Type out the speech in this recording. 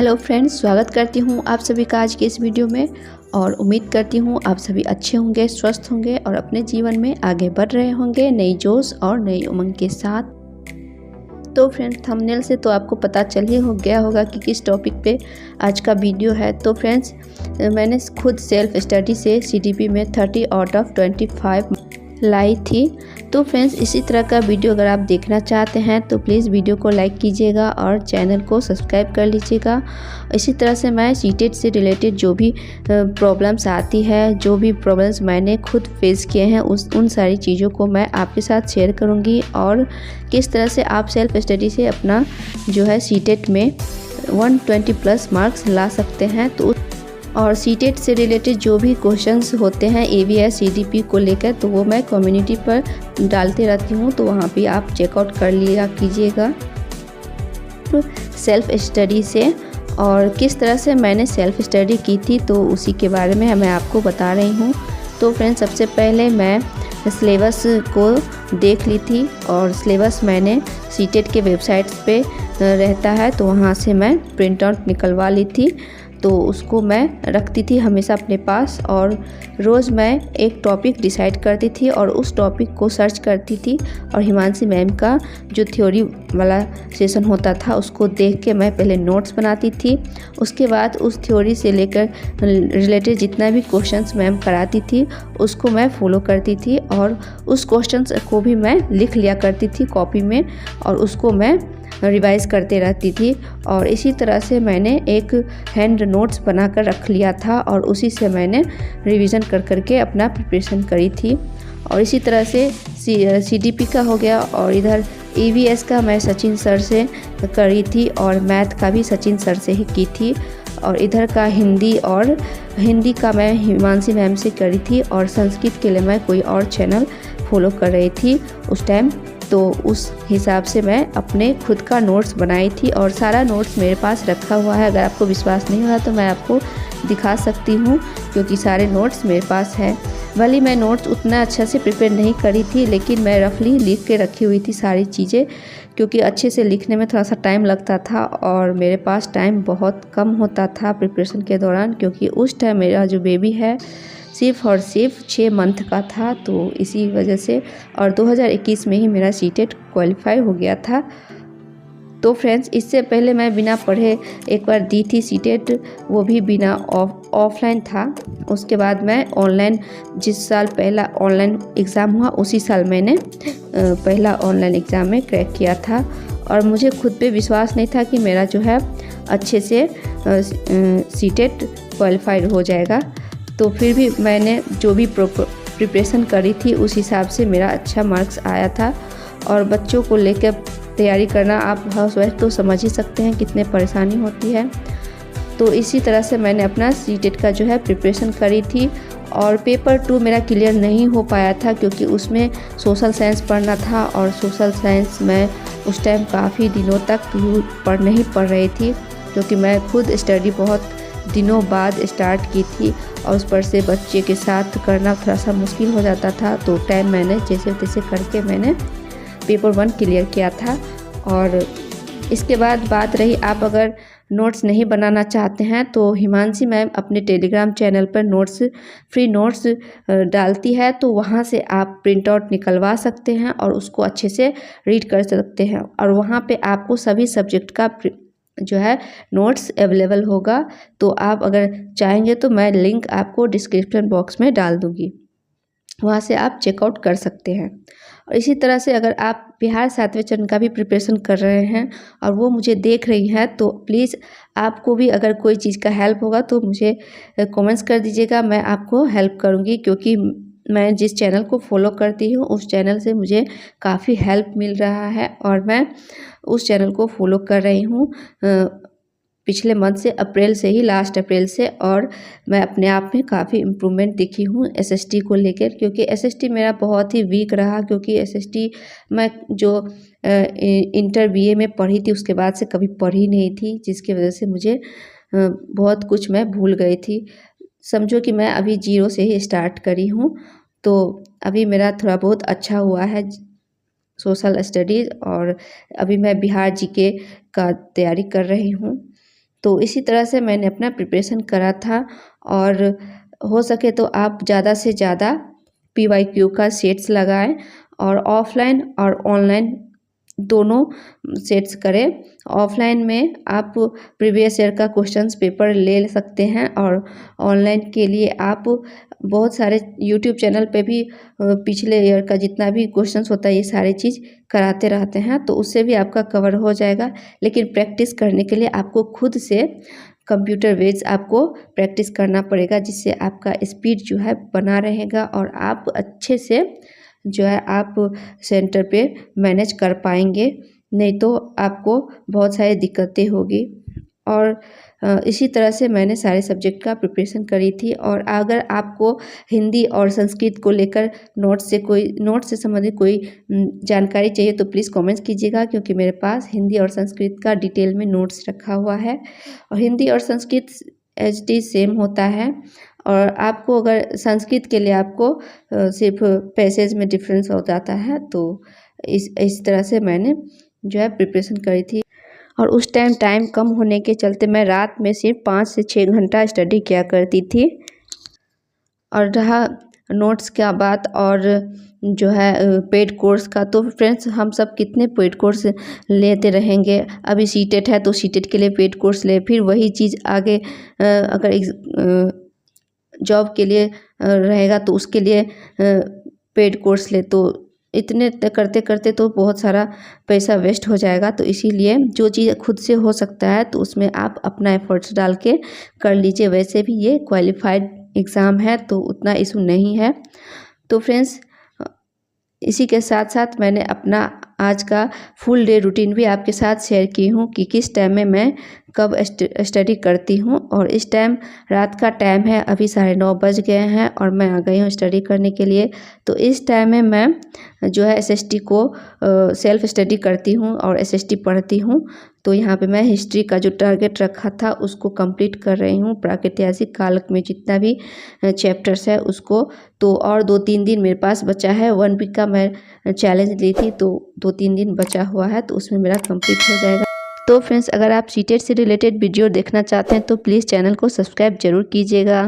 Hello friends, स्वागत करती हूँ आप सभी का आज के इस वीडियो में। और उम्मीद करती हूँ आप सभी अच्छे होंगे, स्वस्थ होंगे और अपने जीवन में आगे बढ़ रहे होंगे नई जोश और नई उमंग के साथ। तो फ्रेंड्स, थंबनेल से तो आपको पता चल ही हो गया होगा कि किस टॉपिक पे आज का वीडियो है। तो फ्रेंड्स, मैंने खुद सेल्फ स्टडी से CDP में 30 आउट ऑफ 25 लाई थी। तो फ्रेंड्स, इसी तरह का वीडियो अगर आप देखना चाहते हैं तो प्लीज़ वीडियो को लाइक कीजिएगा और चैनल को सब्सक्राइब कर लीजिएगा। इसी तरह से मैं सीटेट से रिलेटेड जो भी प्रॉब्लम्स आती है, जो भी प्रॉब्लम्स मैंने खुद फेस किए हैं, उन सारी चीज़ों को मैं आपके साथ शेयर करूंगी और किस तरह से आप सेल्फ स्टडी से अपना जो है सीटेट में 120+ मार्क्स ला सकते हैं। तो और सीटेट से रिलेटेड जो भी क्वेश्चंस होते हैं AVS CDP को लेकर, तो वो मैं कम्युनिटी पर डालते रहती हूँ, तो वहाँ पे आप चेकआउट कर लिया कीजिएगा सेल्फ स्टडी से। और किस तरह से मैंने सेल्फ स्टडी की थी तो उसी के बारे में मैं आपको बता रही हूँ। तो फ्रेंड्स, सबसे पहले मैं सिलेबस को देख ली थी और सिलेबस मैंने सीटेट के वेबसाइट्स पे रहता है, तो वहाँ से मैं प्रिंट आउट निकलवा ली थी। तो उसको मैं रखती थी हमेशा अपने पास और रोज़ मैं एक टॉपिक डिसाइड करती थी और उस टॉपिक को सर्च करती थी और हिमांशी मैम का जो थ्योरी वाला सेशन होता था उसको देख के मैं पहले नोट्स बनाती थी। उसके बाद उस थ्योरी से लेकर रिलेटेड जितना भी क्वेश्चंस मैम कराती थी उसको मैं फॉलो करती थी और उस क्वेश्चंस को भी मैं लिख लिया करती थी कॉपी में और उसको मैं रिवाइज़ करते रहती थी। और इसी तरह से मैंने एक हैंड नोट्स बनाकर रख लिया था और उसी से मैंने रिवीजन कर करके अपना प्रिपरेशन करी थी। और इसी तरह से CDP का हो गया और इधर EVS का मैं सचिन सर से करी थी और मैथ का भी सचिन सर से ही की थी। और इधर का हिंदी का मैं हिमांशी मैम से करी थी और संस्कृत के लिए मैं कोई और चैनल फॉलो कर रही थी उस टाइम। तो उस हिसाब से मैं अपने खुद का नोट्स बनाई थी और सारा नोट्स मेरे पास रखा हुआ है। अगर आपको विश्वास नहीं हो रहा तो मैं आपको दिखा सकती हूँ क्योंकि सारे नोट्स मेरे पास हैं। भले मैं नोट्स उतना अच्छा से प्रिपेयर नहीं करी थी, लेकिन मैं रफली लिख के रखी हुई थी सारी चीज़ें, क्योंकि अच्छे से लिखने में थोड़ा सा टाइम लगता था और मेरे पास टाइम बहुत कम होता था प्रिपरेशन के दौरान, क्योंकि उस टाइम मेरा जो बेबी है सिर्फ और सिर्फ 6 मंथ का था। तो इसी वजह से और 2021 में ही मेरा सीटेट क्वालिफाई हो गया था। तो फ्रेंड्स, इससे पहले मैं बिना पढ़े एक बार दी थी सीटेट, वो भी बिना ऑफलाइन था। उसके बाद मैं ऑनलाइन, जिस साल पहला ऑनलाइन एग्ज़ाम हुआ उसी साल मैंने पहला ऑनलाइन एग्ज़ाम में क्रैक किया था। और मुझे खुद पे विश्वास नहीं था कि मेरा जो है अच्छे से सीटेट क्वालिफाइड हो जाएगा। तो फिर भी मैंने जो भी प्रिपरेशन करी थी उस हिसाब से मेरा अच्छा मार्क्स आया था। और बच्चों को लेकर तैयारी करना, आप हाउसवाइफ तो समझ ही सकते हैं कितने परेशानी होती है। तो इसी तरह से मैंने अपना सीटेट का जो है प्रिपरेशन करी थी। और पेपर 2 मेरा क्लियर नहीं हो पाया था क्योंकि उसमें सोशल साइंस पढ़ना था और सोशल साइंस में उस टाइम काफ़ी दिनों तक नहीं पढ़ रही थी, क्योंकि मैं खुद स्टडी बहुत दिनों बाद स्टार्ट की थी और उस पर से बच्चे के साथ करना थोड़ा सा मुश्किल हो जाता था। तो टाइम मैंने जैसे तैसे करके मैंने पेपर 1 क्लियर किया था। और इसके बाद बात रही, आप अगर नोट्स नहीं बनाना चाहते हैं तो हिमांशी मैम अपने टेलीग्राम चैनल पर फ्री नोट्स डालती है, तो वहाँ से आप प्रिंट आउट निकलवा सकते हैं और उसको अच्छे से रीड कर सकते हैं। और वहाँ पे आपको सभी सब्जेक्ट का जो है नोट्स अवेलेबल होगा। तो आप अगर चाहेंगे तो मैं लिंक आपको डिस्क्रिप्शन बॉक्स में डाल दूँगी, वहाँ से आप चेकआउट कर सकते हैं। और इसी तरह से अगर आप बिहार 7वें चरण का भी प्रिपरेशन कर रहे हैं और वो मुझे देख रही हैं, तो प्लीज़ आपको भी अगर कोई चीज़ का हेल्प होगा तो मुझे कमेंट्स कर दीजिएगा, मैं आपको हेल्प करूँगी। क्योंकि मैं जिस चैनल को फॉलो करती हूँ उस चैनल से मुझे काफ़ी हेल्प मिल रहा है और मैं उस चैनल को फॉलो कर रही हूँ पिछले मंथ से, अप्रैल से ही, लास्ट अप्रैल से। और मैं अपने आप में काफ़ी इम्प्रूवमेंट दिखी हूँ SST को लेकर, क्योंकि SST मेरा बहुत ही वीक रहा, क्योंकि SST मैं जो इंटर BA में पढ़ी थी उसके बाद से कभी पढ़ी नहीं थी, जिसकी वजह से मुझे बहुत कुछ मैं भूल गई थी। समझो कि मैं अभी 0 से ही स्टार्ट करी हूँ। तो अभी मेरा थोड़ा बहुत अच्छा हुआ है सोशल स्टडीज़ और अभी मैं बिहार GK का तैयारी कर रही हूँ। तो इसी तरह से मैंने अपना प्रिपरेशन करा था। और हो सके तो आप ज़्यादा से ज़्यादा PYQ का सेट्स लगाएं और ऑफलाइन और ऑनलाइन दोनों सेट्स करें। ऑफलाइन में आप प्रीवियस ईयर का क्वेश्चंस पेपर ले सकते हैं और ऑनलाइन के लिए आप बहुत सारे यूट्यूब चैनल पे भी पिछले ईयर का जितना भी क्वेश्चंस होता है ये सारी चीज़ कराते रहते हैं, तो उससे भी आपका कवर हो जाएगा। लेकिन प्रैक्टिस करने के लिए आपको खुद से कंप्यूटर बेस्ड आपको प्रैक्टिस करना पड़ेगा, जिससे आपका स्पीड जो है बना रहेगा और आप अच्छे से जो है आप सेंटर पे मैनेज कर पाएंगे। नहीं तो आपको बहुत सारी दिक्कतें होगी। और इसी तरह से मैंने सारे सब्जेक्ट का प्रिपरेशन करी थी। और अगर आपको हिंदी और संस्कृत को लेकर नोट से संबंधित कोई जानकारी चाहिए तो प्लीज़ कमेंट्स कीजिएगा, क्योंकि मेरे पास हिंदी और संस्कृत का डिटेल में नोट्स रखा हुआ है। और हिंदी और संस्कृत HD सेम होता है। और आपको अगर संस्कृत के लिए आपको सिर्फ पैसेज में डिफरेंस हो जाता है। तो इस तरह से मैंने जो है प्रिपरेशन करी थी। और उस टाइम कम होने के चलते मैं रात में सिर्फ 5 से 6 घंटा स्टडी किया करती थी। और रहा नोट्स का बात और जो है पेड कोर्स का, तो फ्रेंड्स हम सब कितने पेड कोर्स लेते रहेंगे। अभी सीटेट है तो सीटेट के लिए पेड कोर्स ले, फिर वही चीज़ आगे अगर जॉब के लिए रहेगा तो उसके लिए पेड कोर्स ले, तो इतने करते करते तो बहुत सारा पैसा वेस्ट हो जाएगा। तो इसीलिए जो चीज़ खुद से हो सकता है तो उसमें आप अपना एफर्ट्स डाल के कर लीजिए। वैसे भी ये क्वालिफाइड एग्ज़ाम है तो उतना इशू नहीं है। तो फ्रेंड्स इसी के साथ साथ मैंने अपना आज का फुल डे रूटीन भी आपके साथ शेयर की हूँ कि किस टाइम में मैं कब स्टडी करती हूँ। और इस टाइम रात का टाइम है, अभी 9:30 बज गए हैं और मैं आ गई हूँ स्टडी करने के लिए। तो इस टाइम में मैं जो है SST को सेल्फ स्टडी करती हूँ और SST पढ़ती हूँ। तो यहाँ पे मैं हिस्ट्री का जो टारगेट रखा था उसको कंप्लीट कर रही हूँ, प्रागैतिहासिक कालक में जितना भी चैप्टर्स है उसको। तो और 2-3 दिन मेरे पास बचा है। 1 वीक का मैं चैलेंज ली थी, तो 2-3 दिन बचा हुआ है, तो उसमें मेरा कंप्लीट हो जाएगा। तो फ्रेंड्स अगर आप सीटेट से रिलेटेड वीडियो देखना चाहते हैं तो प्लीज़ चैनल को सब्सक्राइब ज़रूर कीजिएगा।